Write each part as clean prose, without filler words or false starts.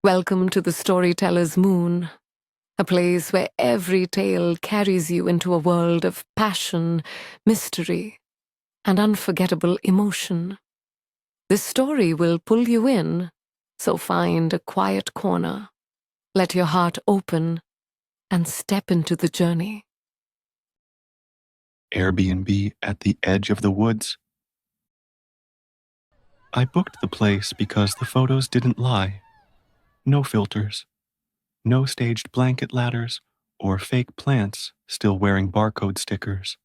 Welcome to the Storyteller's Moon, a place where every tale carries you into a world of passion, mystery, and unforgettable emotion. This story will pull you in, so find a quiet corner, let your heart open, and step into the journey. Airbnb at the edge of the woods. I booked the place because the photos didn't lie. No filters, no staged blanket ladders or fake plants still wearing barcode stickers.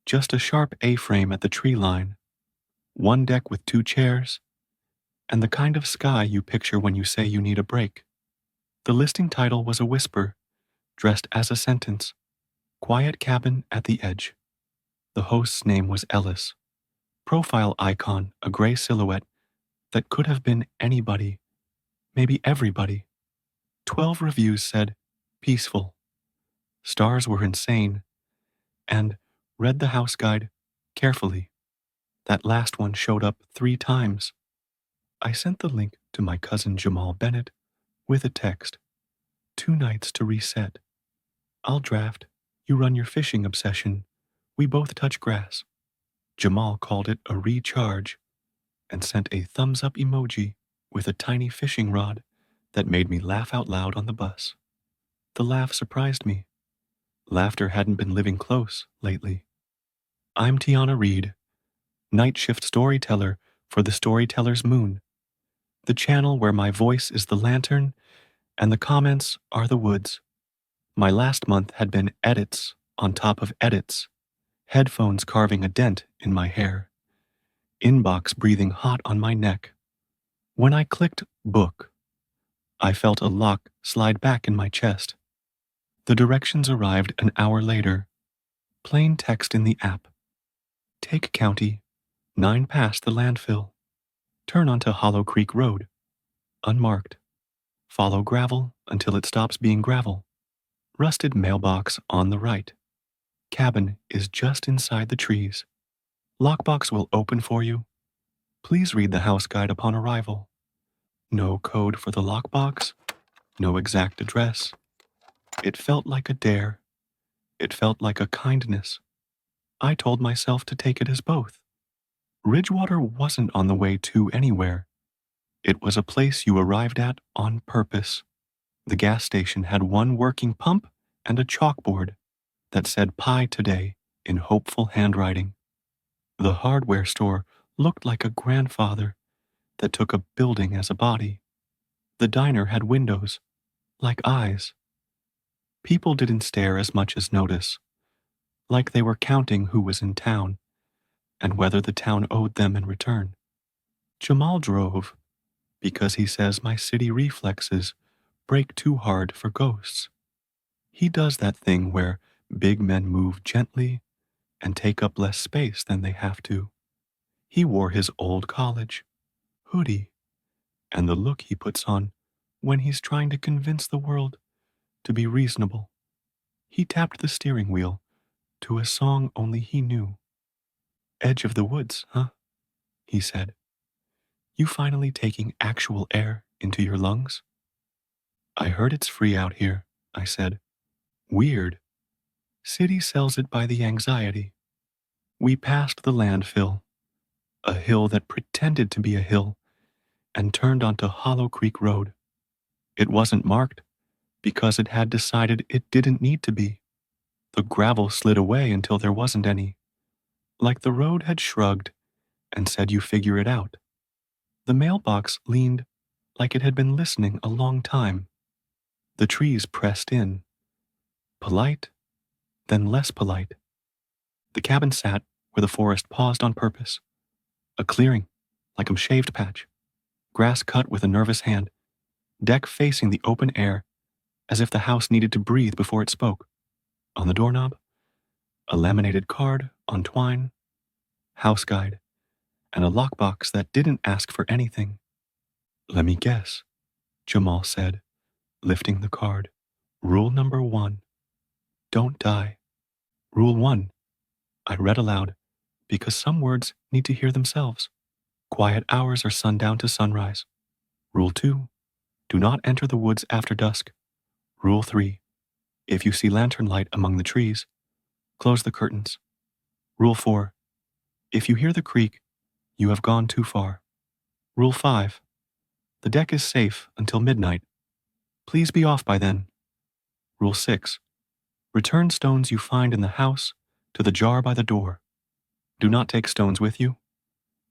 Just a sharp A-frame at the tree line, one deck with 2 chairs, and the kind of sky you picture when you say you need a break. The listing title was a whisper, dressed as a sentence. Quiet cabin at the edge. The host's name was Ellis. Profile icon, a gray silhouette that could have been anybody, maybe everybody. 12 reviews said, peaceful. Stars were insane, and read the house guide carefully. That last one showed up 3 times. I sent the link to my cousin Jamal Bennett with a text. 2 nights to reset. I'll draft, you run your fishing obsession, we both touch grass. Jamal called it a recharge and sent a thumbs up emoji with a tiny fishing rod that made me laugh out loud on the bus. The laugh surprised me. Laughter hadn't been living close lately. I'm Tiana Reed, night shift storyteller for the Storyteller's Moon, the channel where my voice is the lantern and the comments are the woods. My last month had been edits on top of edits, headphones carving a dent in my hair, inbox breathing hot on my neck. When I clicked book, I felt a lock slide back in my chest. The directions arrived an hour later. Plain text in the app. Take County, 9 past the landfill. Turn onto Hollow Creek Road. Unmarked. Follow gravel until it stops being gravel. Rusted mailbox on the right. Cabin is just inside the trees. Lockbox will open for you. Please read the house guide upon arrival. No code for the lockbox. No exact address. It felt like a dare. It felt like a kindness. I told myself to take it as both. Ridgewater wasn't on the way to anywhere. It was a place you arrived at on purpose. The gas station had one working pump and a chalkboard that said pie today in hopeful handwriting. The hardware store looked like a grandfather that took a building as a body. The diner had windows, like eyes. People didn't stare as much as notice, like they were counting who was in town and whether the town owed them in return. Jamal drove because he says my city reflexes break too hard for ghosts. He does that thing where big men move gently and take up less space than they have to. He wore his old college hoodie and the look he puts on when he's trying to convince the world to be reasonable. He tapped the steering wheel to a song only he knew. Edge of the woods, huh? He said. You finally taking actual air into your lungs? I heard it's free out here, I said. Weird. City sells it by the anxiety. We passed the landfill, a hill that pretended to be a hill, and turned onto Hollow Creek Road. It wasn't marked because it had decided it didn't need to be. The gravel slid away until there wasn't any, like the road had shrugged and said you figure it out. The mailbox leaned like it had been listening a long time. The trees pressed in, polite, then less polite. The cabin sat where the forest paused on purpose. A clearing, like a shaved patch. Grass cut with a nervous hand. Deck facing the open air, as if the house needed to breathe before it spoke. On the doorknob, a laminated card on twine, house guide, and a lockbox that didn't ask for anything. Let me guess, Jamal said, lifting the card. Rule number 1, don't die. Rule 1, I read aloud, because some words need to hear themselves. Quiet hours are sundown to sunrise. Rule 2, Do not enter the woods after dusk. Rule 3. If you see lantern light among the trees, close the curtains. Rule 4. If you hear the creak, you have gone too far. Rule 5. The deck is safe until midnight. Please be off by then. Rule 6. Return stones you find in the house to the jar by the door. Do not take stones with you.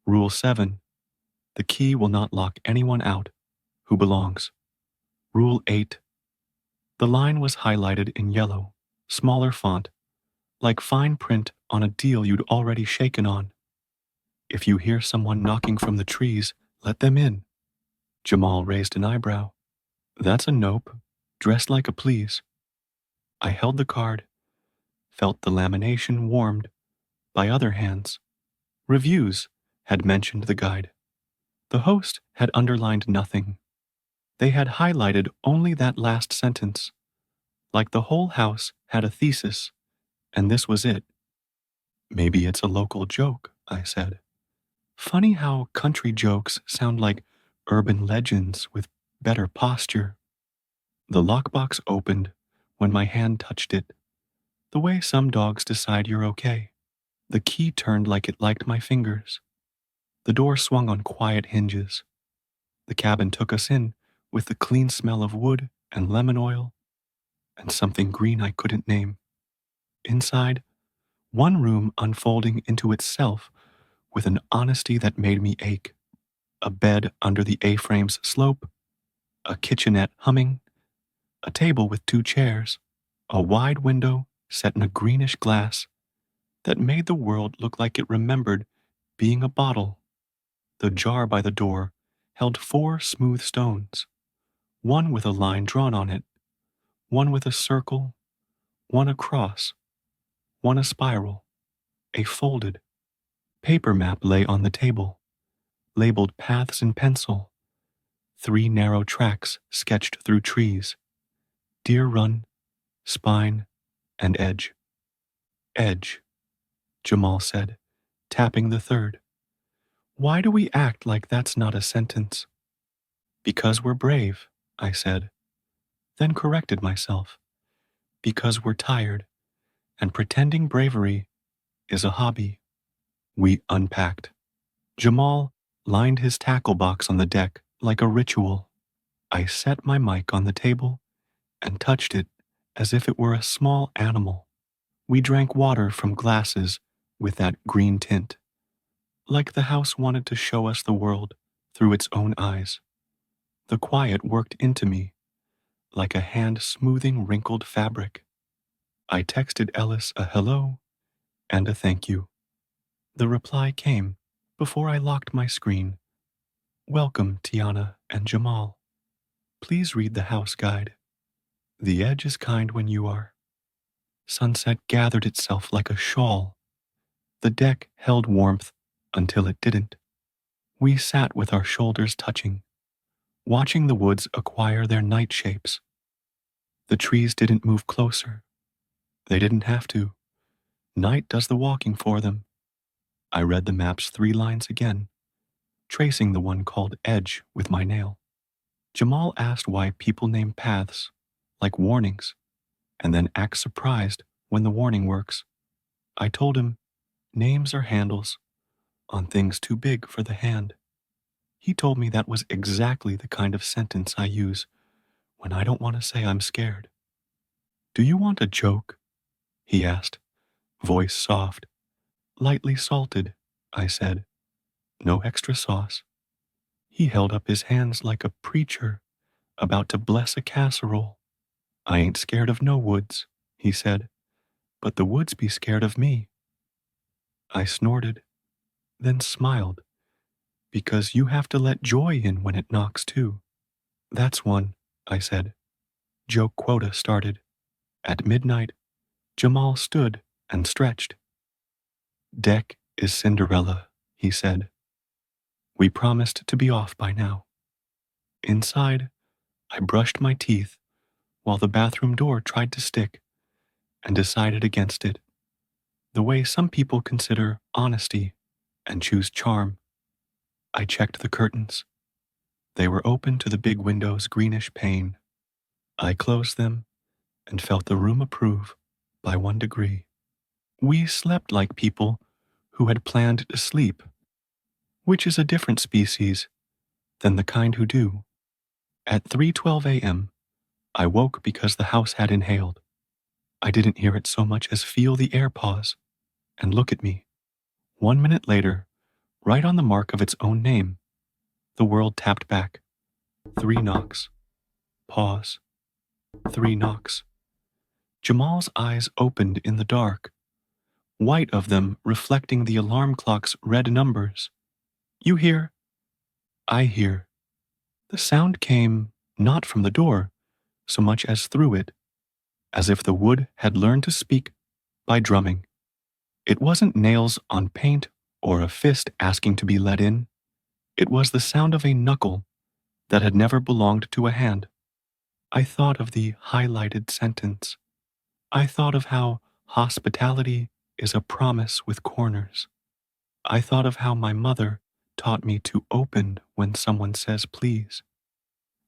Rule 7. The key will not lock anyone out who belongs. Rule 8. The line was highlighted in yellow, smaller font, like fine print on a deal you'd already shaken on. If you hear someone knocking from the trees, let them in. Jamal raised an eyebrow. That's a nope, dressed like a please. I held the card, felt the lamination warmed by other hands. Reviews had mentioned the guide. The host had underlined nothing. They had highlighted only that last sentence, like the whole house had a thesis, and this was it. Maybe it's a local joke, I said. Funny how country jokes sound like urban legends with better posture. The lockbox opened when my hand touched it, the way some dogs decide you're okay. The key turned like it liked my fingers. The door swung on quiet hinges. The cabin took us in with the clean smell of wood and lemon oil and something green I couldn't name. Inside, one room unfolding into itself with an honesty that made me ache. A bed under the A-frame's slope, a kitchenette humming, a table with 2 chairs, a wide window set in a greenish glass that made the world look like it remembered being a bottle. The jar by the door held 4 smooth stones, one with a line drawn on it, one with a circle, one a cross, one a spiral. A folded paper map lay on the table, labeled paths in pencil, 3 narrow tracks sketched through trees, Deer Run, Spine, and Edge. Edge, Jamal said, tapping the third. Why do we act like that's not a sentence? Because we're brave, I said, then corrected myself. Because we're tired, and pretending bravery is a hobby. We unpacked. Jamal lined his tackle box on the deck like a ritual. I set my mic on the table and touched it as if it were a small animal. We drank water from glasses with that green tint, like the house wanted to show us the world through its own eyes. The quiet worked into me, like a hand smoothing wrinkled fabric. I texted Ellis a hello and a thank you. The reply came before I locked my screen. Welcome, Tiana and Jamal. Please read the house guide. The edge is kind when you are. Sunset gathered itself like a shawl. The deck held warmth until it didn't. We sat with our shoulders touching, watching the woods acquire their night shapes. The trees didn't move closer. They didn't have to. Night does the walking for them. I read the map's 3 lines again, tracing the one called Edge with my nail. Jamal asked why people name paths like warnings and then act surprised when the warning works. I told him names are handles on things too big for the hand. He told me that was exactly the kind of sentence I use when I don't want to say I'm scared. Do you want a joke? He asked, voice soft. Lightly salted, I said. No extra sauce. He held up his hands like a preacher about to bless a casserole. I ain't scared of no woods, he said, but the woods be scared of me. I snorted, then smiled, because you have to let joy in when it knocks too. That's one, I said. Joke quota started. At midnight, Jamal stood and stretched. Deck is Cinderella, he said. We promised to be off by now. Inside, I brushed my teeth while the bathroom door tried to stick and decided against it, the way some people consider honesty and choose charm. I checked the curtains. They were open to the big window's greenish pane. I closed them and felt the room approve by 1 degree. We slept like people who had planned to sleep, which is a different species than the kind who do. At 3:12 a.m., I woke because the house had inhaled. I didn't hear it so much as feel the air pause and look at me. 1 minute later, right on the mark of its own name, the world tapped back. 3 knocks. Pause. 3 knocks. Jamal's eyes opened in the dark, white of them reflecting the alarm clock's red numbers. You hear? I hear. The sound came not from the door so much as through it, as if the wood had learned to speak by drumming. It wasn't nails on paint or a fist asking to be let in. It was the sound of a knuckle that had never belonged to a hand. I thought of the highlighted sentence. I thought of how hospitality is a promise with corners. I thought of how my mother taught me to open when someone says please,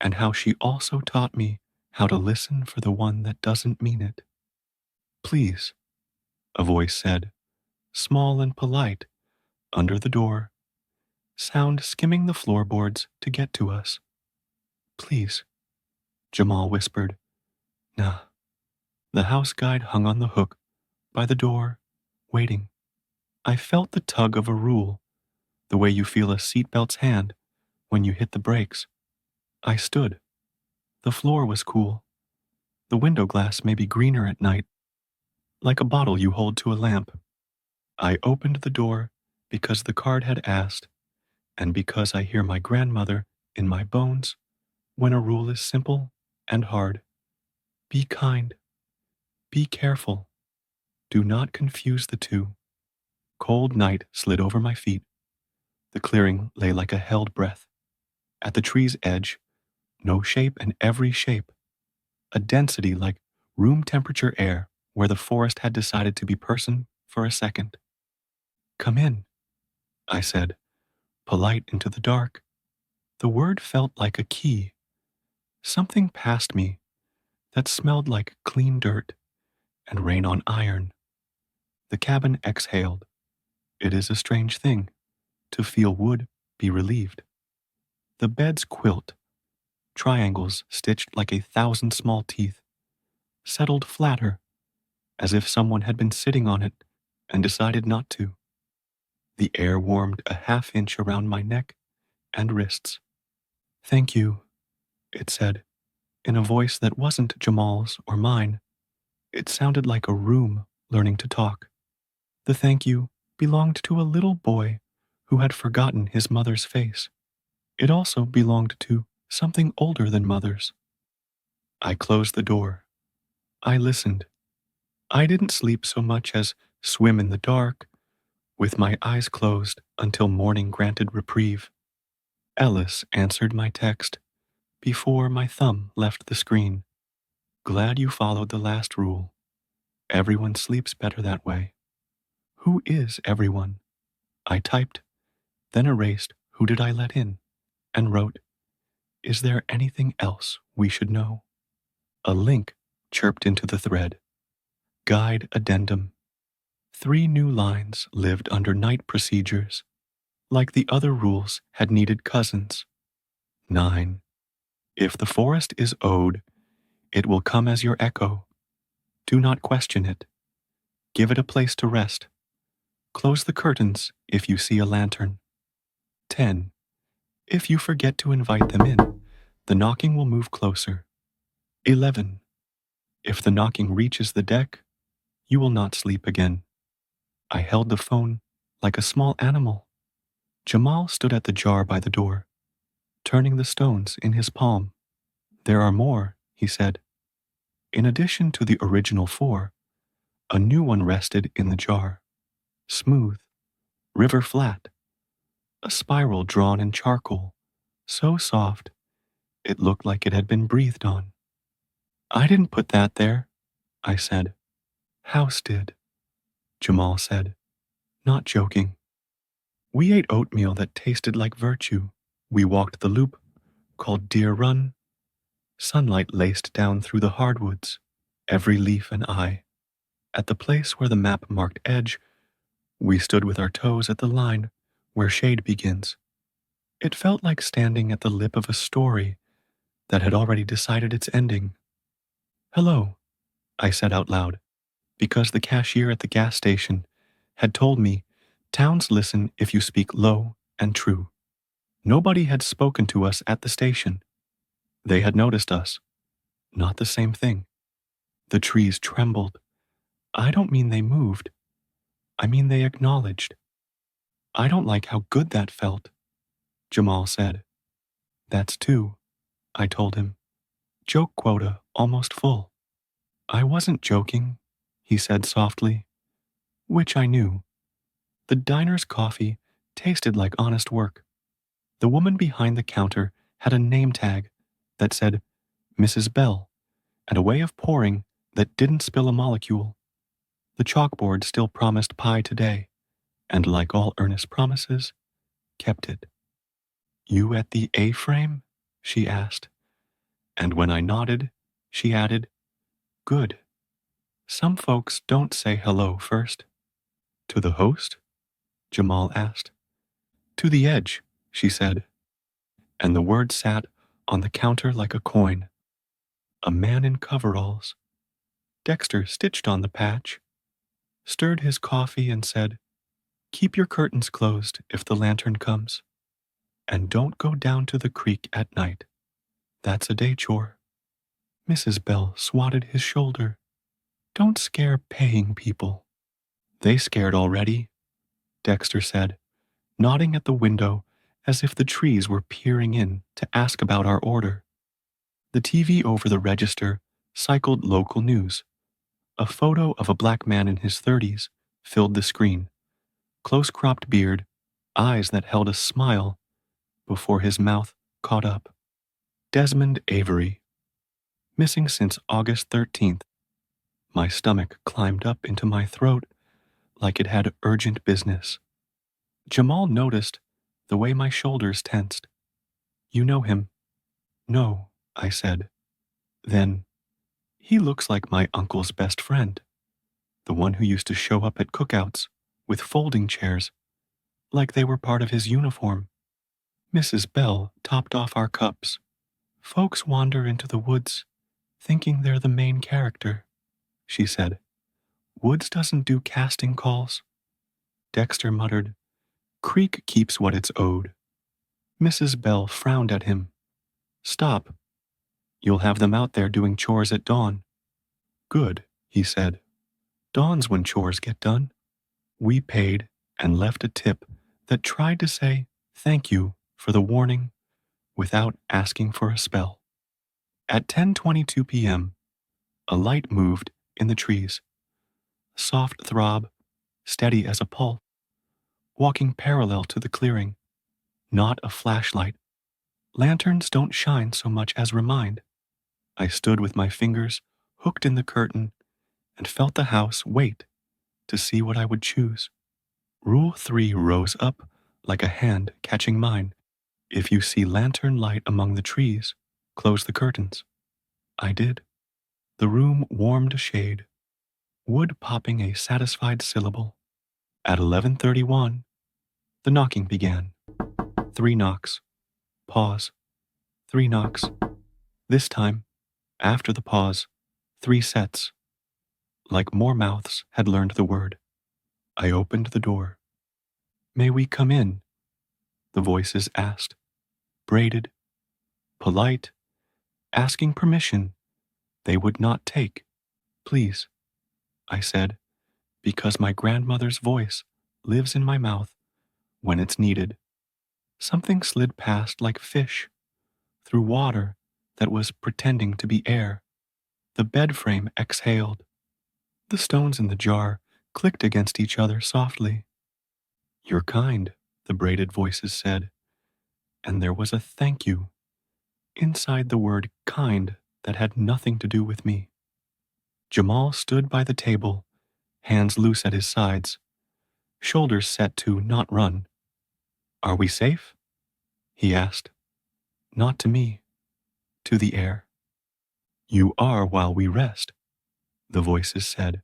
and how she also taught me how to listen for the one that doesn't mean it. Please, a voice said, small and polite, under the door, sound skimming the floorboards to get to us. Please, Jamal whispered. Nah. The house guide hung on the hook by the door, waiting. I felt the tug of a rule, the way you feel a seatbelt's hand when you hit the brakes. I stood. The floor was cool. The window glass may be greener at night, like a bottle you hold to a lamp. I opened the door because the card had asked, and because I hear my grandmother in my bones when a rule is simple and hard. Be kind. Be careful. Do not confuse the two. Cold night slid over my feet. The clearing lay like a held breath. At the tree's edge, no shape and every shape. A density like room temperature air where the forest had decided to be person for a second. Come in, I said, polite into the dark. The word felt like a key. Something passed me that smelled like clean dirt and rain on iron. The cabin exhaled. It is a strange thing to feel wood be relieved. The bed's quilt, triangles stitched like 1,000 small teeth, settled flatter, as if someone had been sitting on it and decided not to. The air warmed a half-inch around my neck and wrists. Thank you, it said, in a voice that wasn't Jamal's or mine. It sounded like a room learning to talk. The thank you belonged to a little boy who had forgotten his mother's face. It also belonged to something older than mother's. I closed the door. I listened. I didn't sleep so much as swim in the dark, with my eyes closed until morning granted reprieve. Ellis answered my text before my thumb left the screen. Glad you followed the last rule. Everyone sleeps better that way. Who is everyone? I typed, then erased who did I let in, and wrote, is there anything else we should know? A link chirped into the thread. Guide addendum. 3 new lines lived under night procedures, like the other rules had needed cousins. 9. If the forest is owed, it will come as your echo. Do not question it. Give it a place to rest. Close the curtains if you see a lantern. 10. If you forget to invite them in, the knocking will move closer. 11. If the knocking reaches the deck, you will not sleep again. I held the phone like a small animal. Jamal stood at the jar by the door, turning the stones in his palm. There are more, he said. In addition to the original 4, a new one rested in the jar. Smooth, river flat, a spiral drawn in charcoal, so soft it looked like it had been breathed on. I didn't put that there, I said. House did, Jamal said, not joking. We ate oatmeal that tasted like virtue. We walked the loop called Deer Run. Sunlight laced down through the hardwoods, every leaf an eye. At the place where the map marked edge, we stood with our toes at the line where shade begins. It felt like standing at the lip of a story that had already decided its ending. Hello, I said out loud, because the cashier at the gas station had told me towns listen if you speak low and true. Nobody had spoken to us at the station. They had noticed us. Not the same thing. The trees trembled. I don't mean they moved. I mean they acknowledged. I don't like how good that felt, Jamal said. That's two, I told him. Joke quota almost full. I wasn't joking, he said softly, which I knew. The diner's coffee tasted like honest work. The woman behind the counter had a name tag that said Mrs. Bell and a way of pouring that didn't spill a molecule. The chalkboard still promised pie today, and like all earnest promises, kept it. You at the A-frame? She asked. And when I nodded, she added, Good. Some folks don't say hello first. To the host? Jamal asked. To the edge, she said. And the word sat on the counter like a coin. A man in coveralls. Dexter stitched on the patch, stirred his coffee and said, Keep your curtains closed if the lantern comes. And don't go down to the creek at night. That's a day chore. Mrs. Bell swatted his shoulder. Don't scare paying people. They scared already, Dexter said, nodding at the window as if the trees were peering in to ask about our order. The TV over the register cycled local news. A photo of a black man in his 30s filled the screen. Close-cropped beard, eyes that held a smile before his mouth caught up. Desmond Avery. Missing since August 13th. My stomach climbed up into my throat like it had urgent business. Jamal noticed the way my shoulders tensed. You know him? No, I said. Then, he looks like my uncle's best friend, the one who used to show up at cookouts with folding chairs, like they were part of his uniform. Mrs. Bell topped off our cups. Folks wander into the woods thinking they're the main character, she said. Woods doesn't do casting calls. Dexter muttered, Creek keeps what it's owed. Mrs. Bell frowned at him. Stop. You'll have them out there doing chores at dawn. Good, he said. Dawn's when chores get done. We paid and left a tip that tried to say thank you for the warning without asking for a spell. At 10:22 p.m., a light moved in the trees. Soft throb, steady as a pulse, walking parallel to the clearing. Not a flashlight. Lanterns don't shine so much as remind. I stood with my fingers hooked in the curtain and felt the house wait to see what I would choose. Rule 3 rose up like a hand catching mine. If you see lantern light among the trees, close the curtains. I did. The room warmed a shade, wood popping a satisfied syllable. At 11:31, the knocking began. 3 knocks. Pause. 3 knocks. This time, after the pause, 3 sets. Like more mouths had learned the word. I opened the door. May we come in? The voices asked. Braided, polite, asking permission they would not take. Please, I said, because my grandmother's voice lives in my mouth when it's needed. Something slid past like fish, through water that was pretending to be air. The bed frame exhaled. The stones in the jar clicked against each other softly. You're kind, the braided voices said, and there was a thank you inside the word kind that had nothing to do with me. Jamal stood by the table, hands loose at his sides, shoulders set to not run. Are we safe? He asked. Not to me. to the air. You are while we rest, the voices said.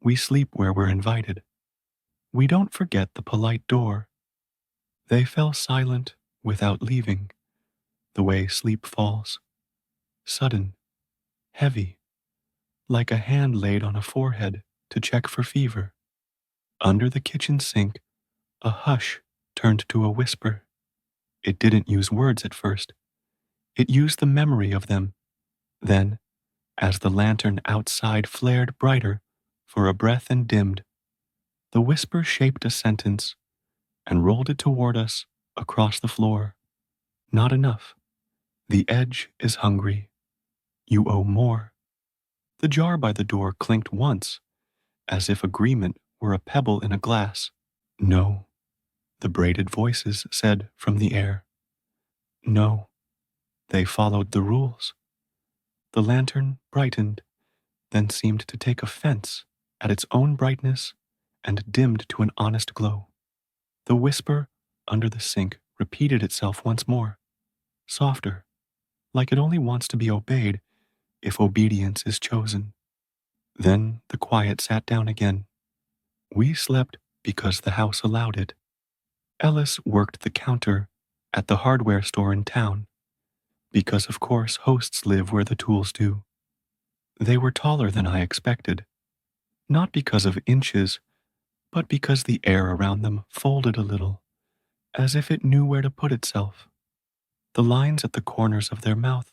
We sleep where we're invited. We don't forget the polite door. They fell silent without leaving, the way sleep falls. Sudden, heavy, like a hand laid on a forehead to check for fever. Under the kitchen sink, a hush turned to a whisper. It didn't use words at first. It used the memory of them. Then, as the lantern outside flared brighter for a breath and dimmed, the whisper shaped a sentence and rolled it toward us across the floor. Not enough. The edge is hungry. You owe more. The jar by the door clinked once, as if agreement were a pebble in a glass. No, the braided voices said from the air. No, they followed the rules. The lantern brightened, then seemed to take offense at its own brightness and dimmed to an honest glow. The whisper under the sink repeated itself once more, softer, like it only wants to be obeyed if obedience is chosen. Then the quiet sat down again. We slept because the house allowed it. Ellis worked the counter at the hardware store in town, because of course hosts live where the tools do. They were taller than I expected, not because of inches, but because the air around them folded a little, as if it knew where to put itself. The lines at the corners of their mouth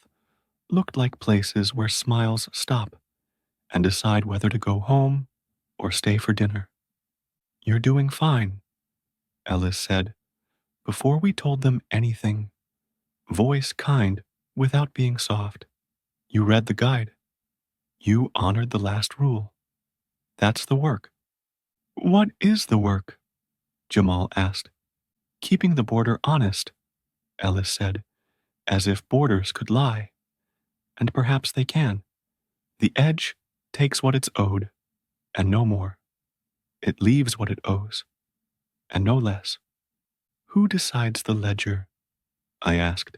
looked like places where smiles stop and decide whether to go home or stay for dinner. You're doing fine, Ellis said, before we told them anything, voice kind without being soft. You read the guide. You honored the last rule. That's the work. What is the work? Jamal asked. Keeping the border honest, Ellis said, as if borders could lie. And perhaps they can. The edge takes what it's owed, and no more. It leaves what it owes, and no less. Who decides the ledger? I asked.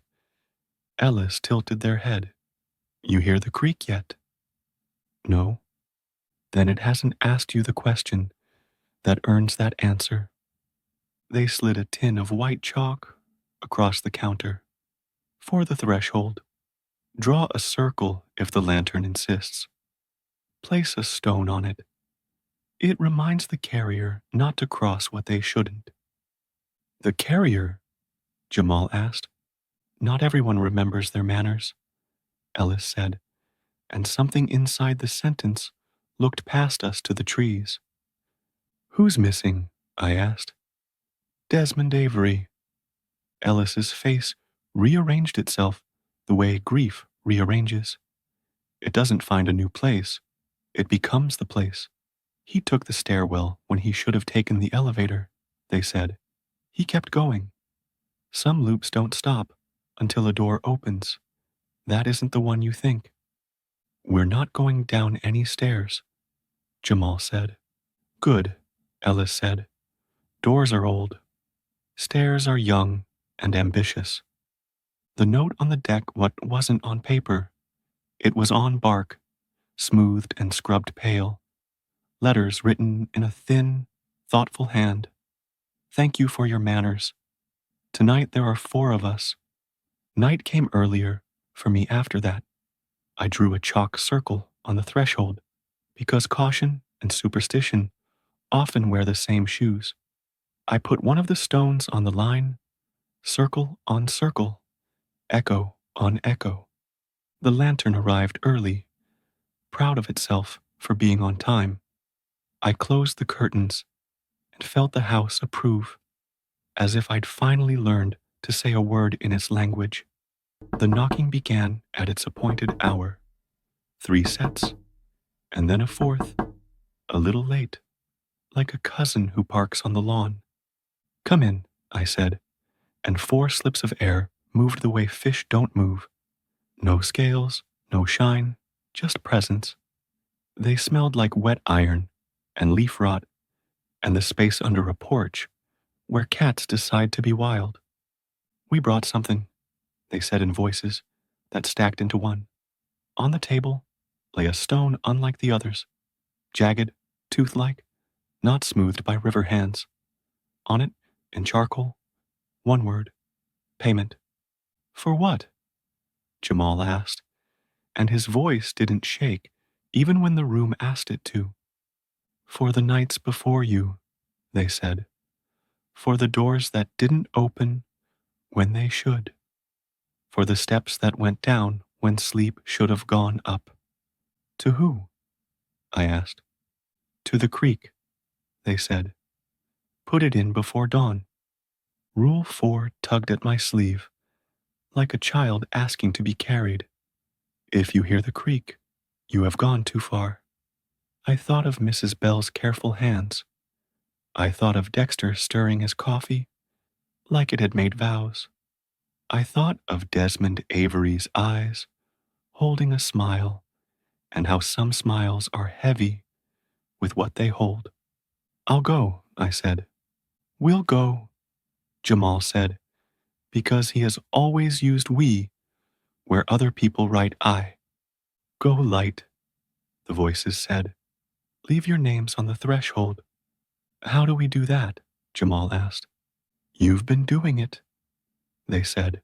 Ellis tilted their head. You hear the creak yet? No. Then it hasn't asked you the question that earns that answer. They slid a tin of white chalk across the counter. For the threshold, draw a circle if the lantern insists. Place a stone on it. It reminds the carrier not to cross what they shouldn't. The carrier? Jamal asked. Not everyone remembers their manners, Ellis said, and something inside the sentence looked past us to the trees. Who's missing? I asked. Desmond Avery. Ellis's face rearranged itself the way grief rearranges. It doesn't find a new place. It becomes the place. He took the stairwell when he should have taken the elevator, they said. He kept going. Some loops don't stop until a door opens. That isn't the one you think. We're not going down any stairs, Jamal said. Good, Ellis said. Doors are old. Stairs are young and ambitious. The note on the deck wasn't on paper. It was on bark, smoothed and scrubbed pale. Letters written in a thin, thoughtful hand. Thank you for your manners. Tonight there are 4 of us. Night came earlier for me after that. I drew a chalk circle on the threshold because caution and superstition often wear the same shoes. I put one of the stones on the line, circle on circle, echo on echo. The lantern arrived early, proud of itself for being on time. I closed the curtains and felt the house approve, as if I'd finally learned to say a word in its language. The knocking began at its appointed hour. 3 sets, and then a 4th, a little late, like a cousin who parks on the lawn. Come in, I said, and 4 slips of air moved the way fish don't move. No scales, no shine, just presence. They smelled like wet iron and leaf rot and the space under a porch where cats decide to be wild. We brought something, they said in voices that stacked into one. On the table lay a stone unlike the others, jagged, tooth-like, not smoothed by river hands. On it, in charcoal, one word, payment. For what? Jamal asked, and his voice didn't shake even when the room asked it to. For the nights before you, they said. For the doors that didn't open when they should. For the steps that went down when sleep should have gone up. To who? I asked. To the creek, they said. Put it in before dawn. Rule 4 tugged at my sleeve, like a child asking to be carried. If you hear the creak, you have gone too far. I thought of Mrs. Bell's careful hands. I thought of Dexter stirring his coffee like it had made vows. I thought of Desmond Avery's eyes, holding a smile, and how some smiles are heavy with what they hold. I'll go, I said. We'll go, Jamal said, because he has always used we where other people write I. Go light, the voices said. Leave your names on the threshold. How do we do that? Jamal asked. You've been doing it, they said,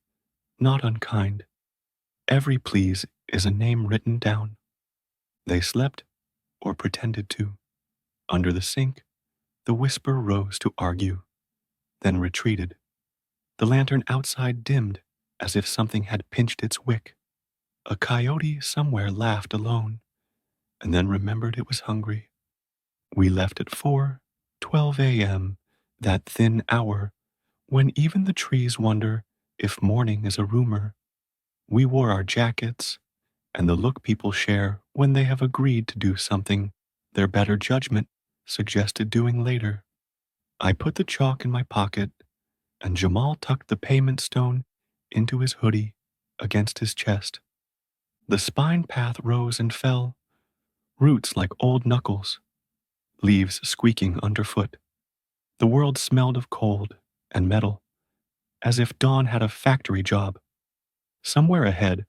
not unkind. Every please is a name written down. They slept or pretended to. Under the sink, the whisper rose to argue, then retreated. The lantern outside dimmed as if something had pinched its wick. A coyote somewhere laughed alone, and then remembered it was hungry. We left at 4:12 a.m., that thin hour when even the trees wonder if morning is a rumor. We wore our jackets, and the look people share when they have agreed to do something their better judgment suggested doing later. I put the chalk in my pocket, and Jamal tucked the payment stone into his hoodie against his chest. The spine path rose and fell, roots like old knuckles, leaves squeaking underfoot. The world smelled of cold and metal, as if dawn had a factory job. Somewhere ahead,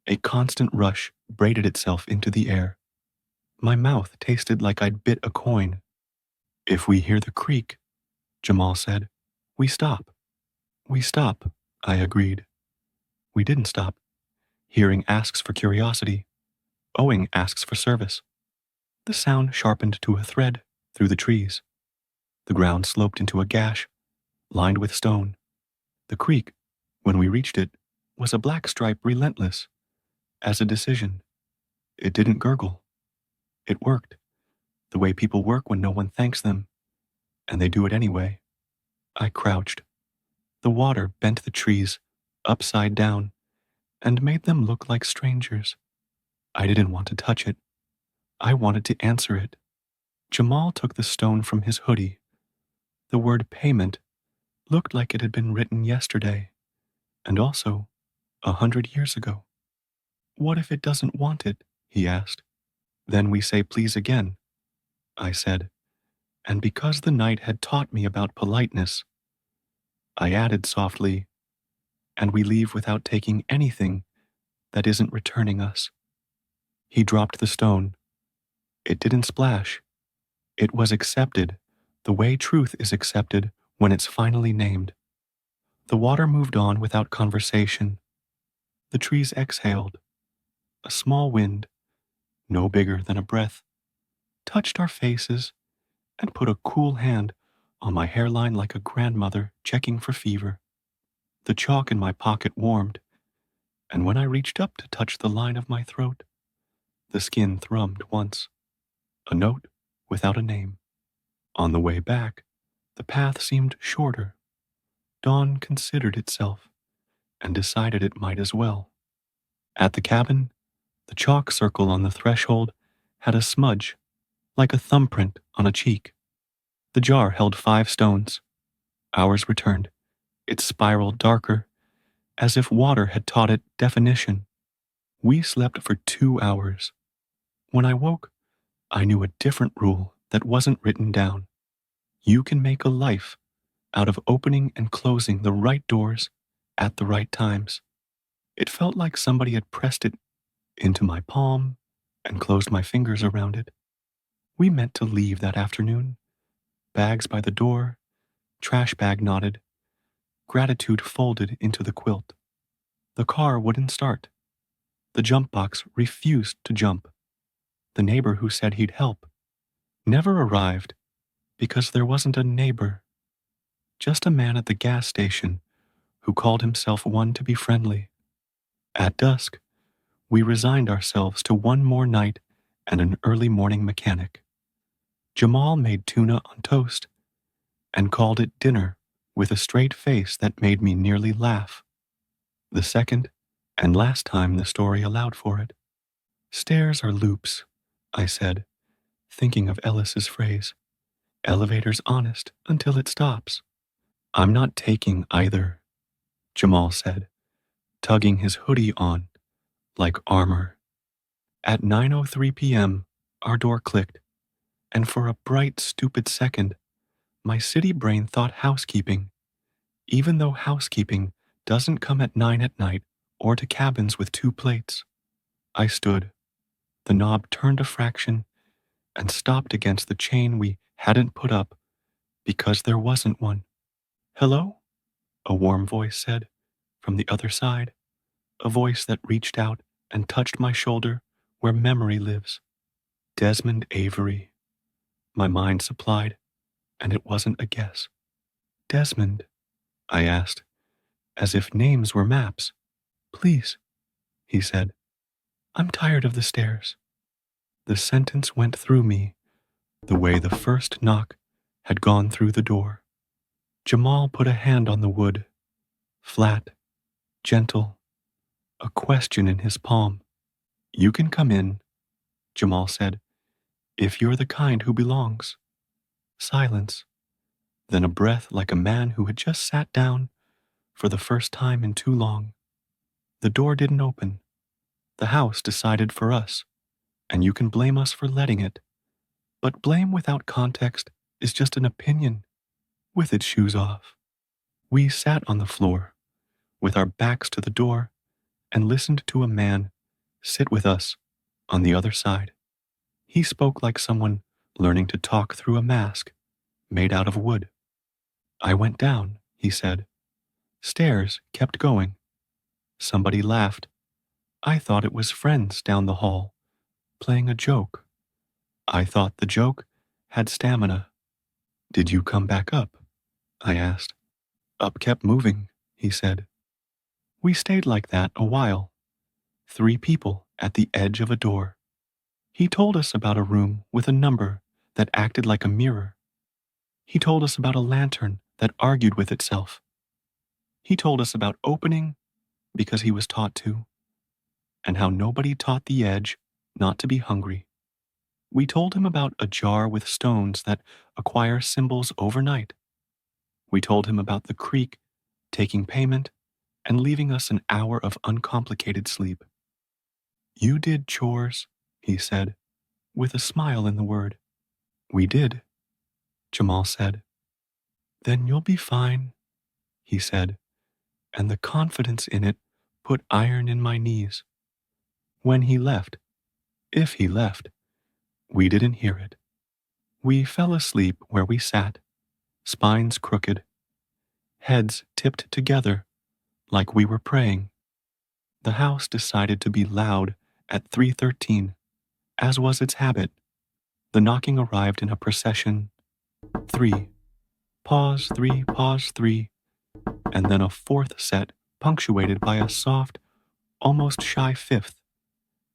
a constant rush braided itself into the air. My mouth tasted like I'd bit a coin. If we hear the creak, Jamal said, we stop. We stop, I agreed. We didn't stop. Hearing asks for curiosity. Owing asks for service. The sound sharpened to a thread through the trees. The ground sloped into a gash, lined with stone. The creek, when we reached it, was a black stripe relentless, as a decision. It didn't gurgle. It worked, the way people work when no one thanks them, and they do it anyway. I crouched. The water bent the trees upside down and made them look like strangers. I didn't want to touch it. I wanted to answer it. Jamal took the stone from his hoodie. The word payment looked like it had been written yesterday, and also 100 years ago. What if it doesn't want it? He asked. Then we say please again, I said, and because the night had taught me about politeness, I added softly, and we leave without taking anything that isn't returning us. He dropped the stone. It didn't splash. It was accepted, the way truth is accepted when it's finally named. The water moved on without conversation. The trees exhaled. A small wind, no bigger than a breath, touched our faces and put a cool hand on my hairline like a grandmother checking for fever. The chalk in my pocket warmed, and when I reached up to touch the line of my throat, the skin thrummed once. A note without a name. On the way back, the path seemed shorter. Dawn considered itself and decided it might as well. At the cabin, the chalk circle on the threshold had a smudge, like a thumbprint on a cheek. The jar held 5 stones. Ours returned. It spiraled darker, as if water had taught it definition. We slept for 2 hours. When I woke, I knew a different rule that wasn't written down. You can make a life out of opening and closing the right doors at the right times. It felt like somebody had pressed it into my palm and closed my fingers around it. We meant to leave that afternoon. Bags by the door, trash bag knotted, gratitude folded into the quilt. The car wouldn't start. The jump box refused to jump. The neighbor who said he'd help never arrived because there wasn't a neighbor, just a man at the gas station who called himself one to be friendly. At dusk, we resigned ourselves to one more night and an early morning mechanic. Jamal made tuna on toast and called it dinner with a straight face that made me nearly laugh. The second and last time the story allowed for it. Stairs are loops, I said, thinking of Ellis's phrase. Elevator's honest until it stops. I'm not taking either, Jamal said, tugging his hoodie on like armor. At 9:03 p.m., our door clicked, and for a bright, stupid second, my city brain thought housekeeping, even though housekeeping doesn't come at 9 at night or to cabins with 2 plates. I stood. The knob turned a fraction and stopped against the chain we hadn't put up because there wasn't one. Hello? A warm voice said from the other side, a voice that reached out and touched my shoulder where memory lives. Desmond Avery. My mind supplied, and it wasn't a guess. Desmond, I asked, as if names were maps. Please, he said. I'm tired of the stairs. The sentence went through me the way the first knock had gone through the door. Jamal put a hand on the wood, flat, gentle, a question in his palm. You can come in, Jamal said, if you're the kind who belongs. Silence, then a breath like a man who had just sat down for the first time in too long. The door didn't open. The house decided for us, and you can blame us for letting it. But blame without context is just an opinion, with its shoes off. We sat on the floor, with our backs to the door, and listened to a man sit with us on the other side. He spoke like someone learning to talk through a mask made out of wood. I went down, he said. Stairs kept going. Somebody laughed. I thought it was friends down the hall, playing a joke. I thought the joke had stamina. Did you come back up? I asked. Up kept moving, he said. We stayed like that a while. 3 people at the edge of a door. He told us about a room with a number that acted like a mirror. He told us about a lantern that argued with itself. He told us about opening because he was taught to, and how nobody taught the edge not to be hungry. We told him about a jar with stones that acquire symbols overnight. We told him about the creek taking payment and leaving us an hour of uncomplicated sleep. You did chores, he said, with a smile in the word. We did, Jamal said. Then you'll be fine, he said, and the confidence in it put iron in my knees. When he left, if he left, we didn't hear it. We fell asleep where we sat, spines crooked, heads tipped together like we were praying. The house decided to be loud at 3:13, as was its habit. The knocking arrived in a procession. 3. Pause 3, pause 3, and then a 4th set punctuated by a soft, almost shy 5th,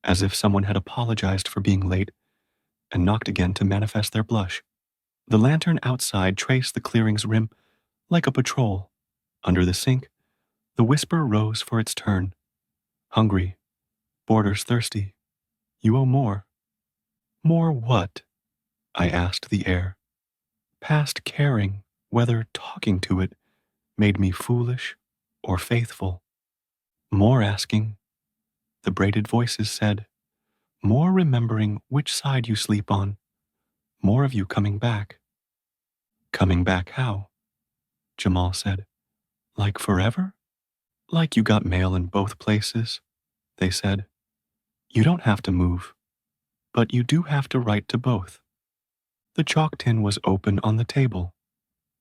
as if someone had apologized for being late and knocked again to manifest their blush. The lantern outside traced the clearing's rim like a patrol. Under the sink, the whisper rose for its turn. Hungry. Boarders thirsty. You owe more. More what? I asked the air. Past caring whether talking to it made me foolish or faithful. More asking, the braided voices said. More remembering which side you sleep on. More of you coming back. Coming back how? Jamal said. Like forever? Like you got mail in both places, they said. You don't have to move, but you do have to write to both. The chalk tin was open on the table.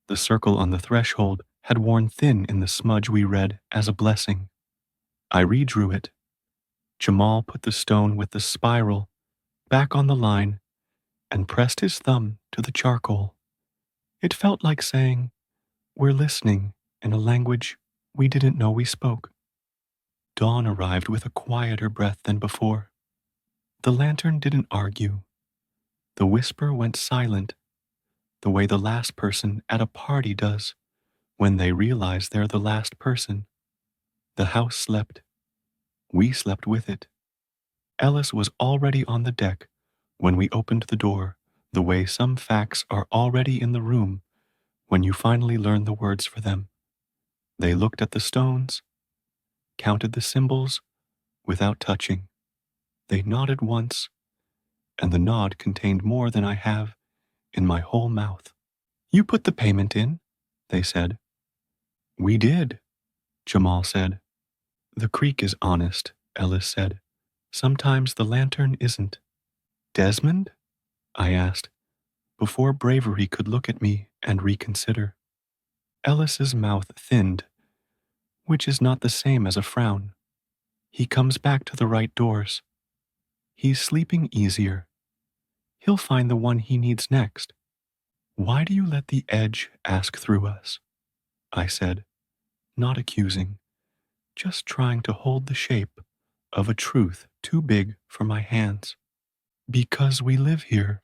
The circle on the threshold had worn thin in the smudge we read as a blessing. I redrew it. Jamal put the stone with the spiral back on the line and pressed his thumb to the charcoal. It felt like saying, "We're listening," in a language we didn't know we spoke. Dawn arrived with a quieter breath than before. The lantern didn't argue. The whisper went silent, the way the last person at a party does when they realize they're the last person. The house slept. We slept with it. Ellis was already on the deck when we opened the door, the way some facts are already in the room when you finally learn the words for them. They looked at the stones, counted the symbols without touching. They nodded once, and the nod contained more than I have in my whole mouth. "You put the payment in," they said. "We did," Jamal said. "The creek is honest," Ellis said. "Sometimes the lantern isn't." "Desmond?" I asked, before bravery could look at me and reconsider. Ellis's mouth thinned, which is not the same as a frown. He comes back to the right doors. He's sleeping easier. He'll find the one he needs next. "Why do you let the edge ask through us?" I said, not accusing, just trying to hold the shape of a truth too big for my hands. "Because we live here,"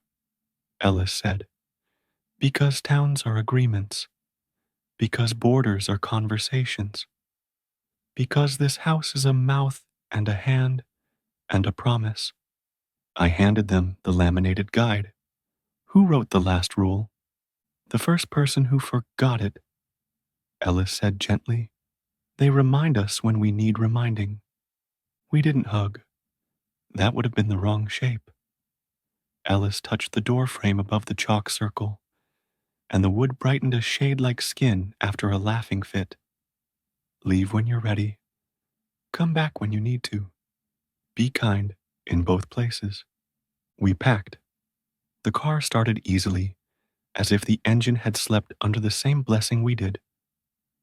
Ellis said. "Because towns are agreements. Because borders are conversations. Because this house is a mouth and a hand and a promise." I handed them the laminated guide. "Who wrote the last rule?" "The first person who forgot it," Ellis said gently. "They remind us when we need reminding." We didn't hug. That would have been the wrong shape. Ellis touched the door frame above the chalk circle, and the wood brightened a shade like skin after a laughing fit. "Leave when you're ready. Come back when you need to. Be kind in both places." We packed. The car started easily, as if the engine had slept under the same blessing we did.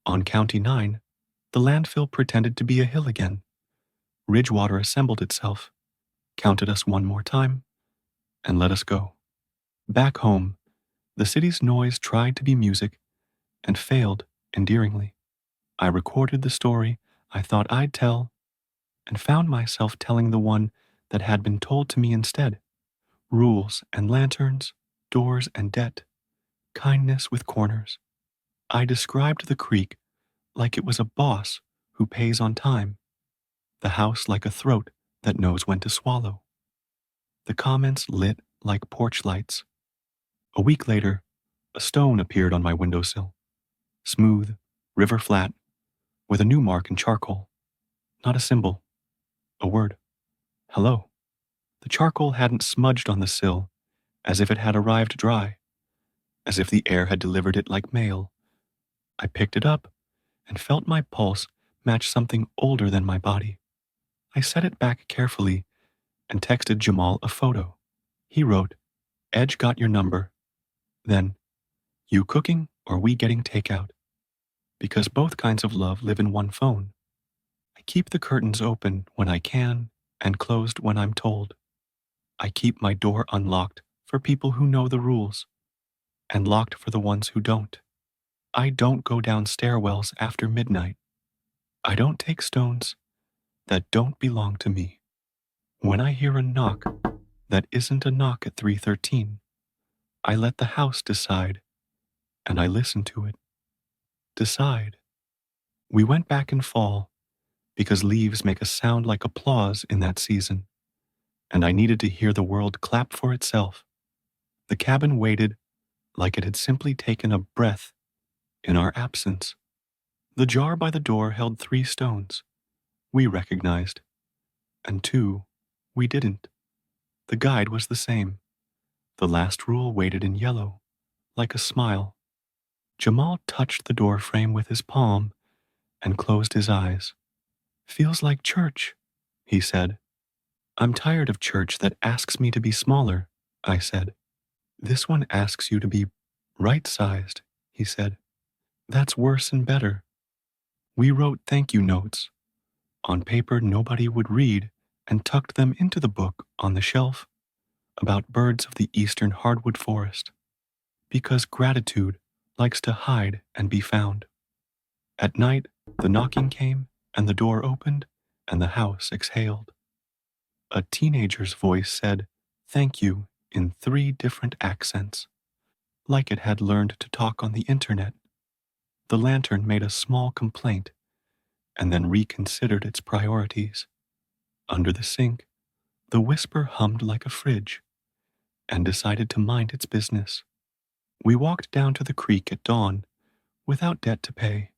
On County 9, the landfill pretended to be a hill again. Ridgewater assembled itself, counted us one more time, and let us go. Back home, the city's noise tried to be music and failed endearingly. I recorded the story I thought I'd tell and found myself telling the one that had been told to me instead. Rules and lanterns, doors and debt, kindness with corners. I described the creek like it was a boss who pays on time, the house like a throat that knows when to swallow. The comments lit like porch lights. A week later, a stone appeared on my windowsill. Smooth, river flat, with a new mark in charcoal. Not a symbol, a word. "Hello." The charcoal hadn't smudged on the sill, as if it had arrived dry, as if the air had delivered it like mail. I picked it up and felt my pulse match something older than my body. I set it back carefully and texted Jamal a photo. He wrote, "Edge got your number." Then, "You cooking or we getting takeout?" Because both kinds of love live in one phone. I keep the curtains open when I can and closed when I'm told. I keep my door unlocked for people who know the rules and locked for the ones who don't. I don't go down stairwells after midnight. I don't take stones that don't belong to me. When I hear a knock that isn't a knock at 3:13, I let the house decide, and I listen to it. Decide. We went back in fall because leaves make a sound like applause in that season, and I needed to hear the world clap for itself. The cabin waited like it had simply taken a breath in our absence. The jar by the door held 3 stones we recognized, and 2 we didn't. The guide was the same. The last rule waited in yellow, like a smile. Jamal touched the door frame with his palm and closed his eyes. "Feels like church," he said. "I'm tired of church that asks me to be smaller," I said. "This one asks you to be right-sized," he said. "That's worse and better." We wrote thank you notes on paper nobody would read and tucked them into the book on the shelf about birds of the eastern hardwood forest, because gratitude likes to hide and be found. At night, the knocking came and the door opened and the house exhaled. A teenager's voice said, "Thank you," in 3 different accents, like it had learned to talk on the internet. The lantern made a small complaint and then reconsidered its priorities. Under the sink, the whisper hummed like a fridge and decided to mind its business. We walked down to the creek at dawn without debt to pay,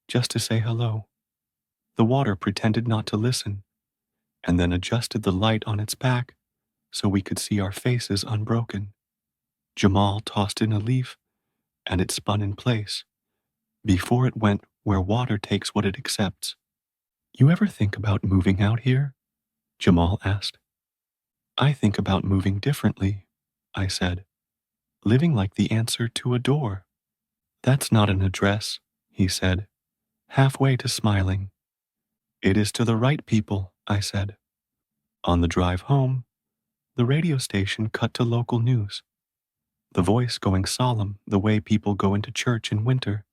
just to say hello. The water pretended not to listen and then adjusted the light on its back so we could see our faces unbroken. Jamal tossed in a leaf and it spun in place before it went where water takes what it accepts. "You ever think about moving out here?" Jamal asked. "I think about moving differently," I said, "living like the answer to a door." "That's not an address," he said, halfway to smiling. "It is to the right people," I said. On the drive home, the radio station cut to local news, the voice going solemn the way people go into church in winter.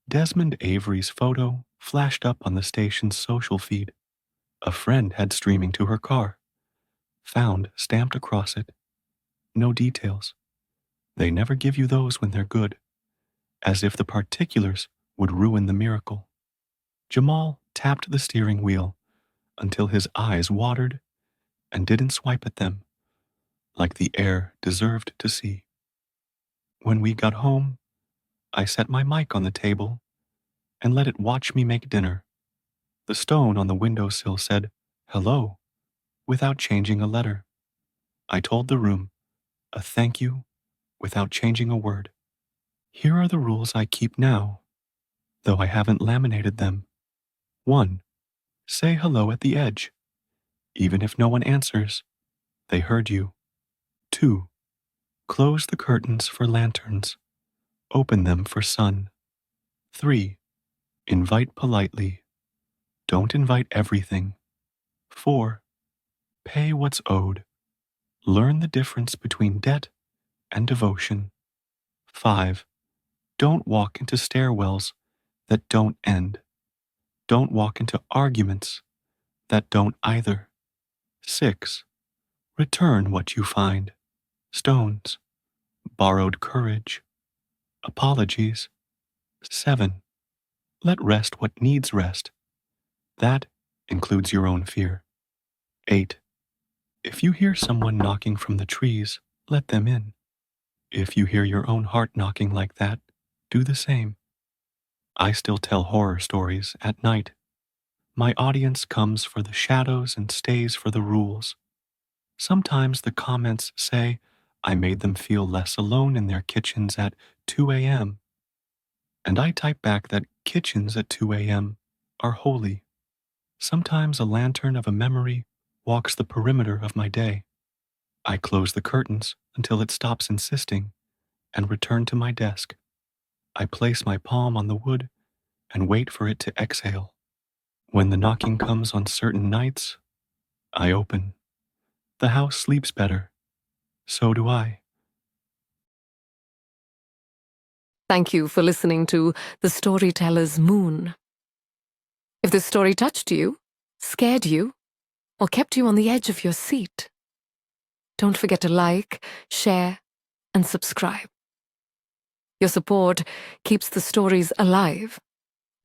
Desmond Avery's photo flashed up on the station's social feed. A friend had streaming to her car. Found stamped across it. No details. They never give you those when they're good, as if the particulars would ruin the miracle. Jamal tapped the steering wheel until his eyes watered and didn't swipe at them, like the air deserved to see. When we got home, I set my mic on the table and let it watch me make dinner. The stone on the windowsill said, "Hello," without changing a letter. I told the room, a thank you, without changing a word. Here are the rules I keep now, though I haven't laminated them. 1. Say hello at the edge. Even if no one answers, they heard you. 2. Close the curtains for lanterns. Open them for sun. 3. Invite politely. Don't invite everything. 4. Pay what's owed. Learn the difference between debt and devotion. 5. Don't walk into stairwells that don't end. Don't walk into arguments that don't either. 6. Return what you find. Stones. Borrowed courage. Apologies. 7. Let rest what needs rest. That includes your own fear. 8. If you hear someone knocking from the trees, let them in. If you hear your own heart knocking like that, do the same. I still tell horror stories at night. My audience comes for the shadows and stays for the rules. Sometimes the comments say I made them feel less alone in their kitchens at 2 a.m. And I type back that kitchens at 2 a.m. are holy. Sometimes a lantern of a memory walks the perimeter of my day. I close the curtains until it stops insisting and return to my desk. I place my palm on the wood and wait for it to exhale. When the knocking comes on certain nights, I open. The house sleeps better. So do I. Thank you for listening to The Storyteller's Moon. If this story touched you, scared you, or kept you on the edge of your seat, don't forget to like, share, and subscribe. Your support keeps the stories alive,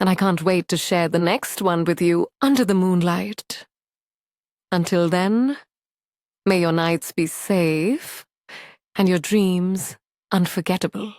and I can't wait to share the next one with you under the moonlight. Until then, may your nights be safe and your dreams unforgettable.